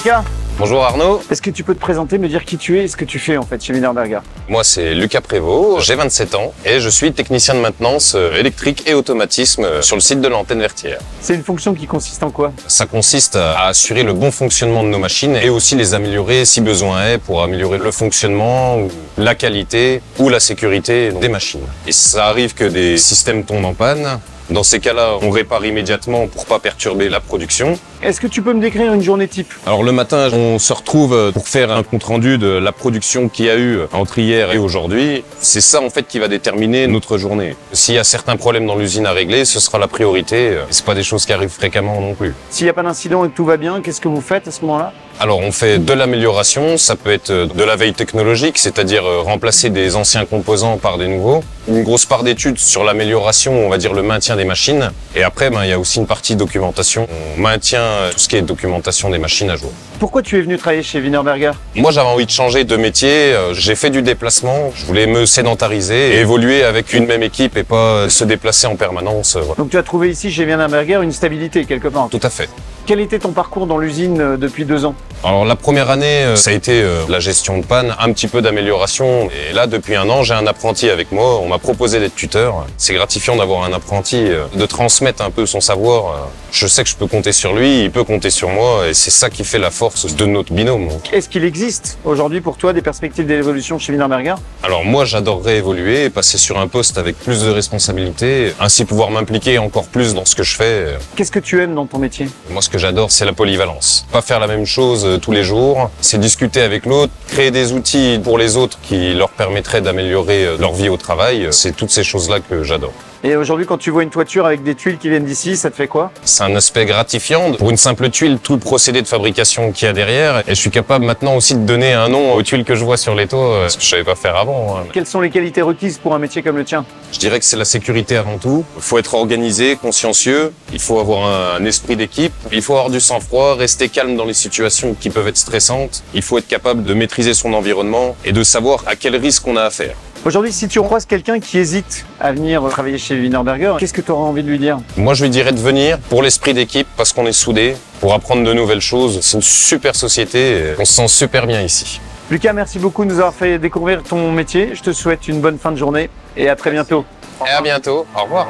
Lucas. Bonjour Arnaud. Est-ce que tu peux te présenter, me dire qui tu es et ce que tu fais en fait chez Wienerberger? Moi c'est Lucas Prévost, j'ai 27 ans et je suis technicien de maintenance électrique et automatisme sur le site de l'antenne Vertière. C'est une fonction qui consiste en quoi? Ça consiste à assurer le bon fonctionnement de nos machines et aussi les améliorer si besoin est pour améliorer le fonctionnement, ou la qualité ou la sécurité des machines. Et ça arrive que des systèmes tombent en panne. Dans ces cas-là, on répare immédiatement pour pas perturber la production. Est-ce que tu peux me décrire une journée type? Alors le matin, on se retrouve pour faire un compte-rendu de la production qu'il y a eu entre hier et aujourd'hui. C'est ça en fait qui va déterminer notre journée. S'il y a certains problèmes dans l'usine à régler, ce sera la priorité. C'est pas des choses qui arrivent fréquemment non plus. S'il n'y a pas d'incident et que tout va bien, qu'est-ce que vous faites à ce moment-là? Alors on fait de l'amélioration, ça peut être de la veille technologique, c'est-à-dire remplacer des anciens composants par des nouveaux. Une grosse part d'études sur l'amélioration, on va dire le maintien des machines. Et après, il y a aussi une partie documentation. On maintient tout ce qui est documentation des machines à jour. Pourquoi tu es venu travailler chez Wienerberger? Moi j'avais envie de changer de métier, j'ai fait du déplacement, je voulais me sédentariser et évoluer avec une même équipe et pas se déplacer en permanence. Voilà. Donc tu as trouvé ici chez Wienerberger une stabilité quelque part? Tout à fait. Quel était ton parcours dans l'usine depuis 2 ans? Alors la première année, ça a été la gestion de panne, un petit peu d'amélioration. Et là, depuis 1 an, j'ai un apprenti avec moi. On m'a proposé d'être tuteur. C'est gratifiant d'avoir un apprenti, de transmettre un peu son savoir. Je sais que je peux compter sur lui, il peut compter sur moi. Et c'est ça qui fait la force de notre binôme. Est-ce qu'il existe aujourd'hui pour toi des perspectives d'évolution chez Wienerberger? Alors moi, j'adorerais évoluer, passer sur un poste avec plus de responsabilités, ainsi pouvoir m'impliquer encore plus dans ce que je fais. Qu'est-ce que tu aimes dans ton métier? Moi, ce que j'adore, c'est la polyvalence. Pas faire la même chose tous les jours, c'est discuter avec l'autre, créer des outils pour les autres qui leur permettraient d'améliorer leur vie au travail. C'est toutes ces choses-là que j'adore. Et aujourd'hui, quand tu vois une toiture avec des tuiles qui viennent d'ici, ça te fait quoi? C'est un aspect gratifiant. Pour une simple tuile, tout le procédé de fabrication qu'il y a derrière. Et je suis capable maintenant aussi de donner un nom aux tuiles que je vois sur les toits, ce que je savais pas faire avant. Quelles sont les qualités requises pour un métier comme le tien? Je dirais que c'est la sécurité avant tout. Il faut être organisé, consciencieux. Il faut avoir un esprit d'équipe. Il faut avoir du sang-froid, rester calme dans les situations qui peuvent être stressantes. Il faut être capable de maîtriser son environnement et de savoir à quel risque on a affaire. Aujourd'hui, si tu croises quelqu'un qui hésite à venir travailler chez Wienerberger, qu'est-ce que tu auras envie de lui dire? Moi, je lui dirais de venir pour l'esprit d'équipe, parce qu'on est soudés, pour apprendre de nouvelles choses. C'est une super société et on se sent super bien ici. Lucas, merci beaucoup de nous avoir fait découvrir ton métier. Je te souhaite une bonne fin de journée et à très bientôt. Et à bientôt. Au revoir.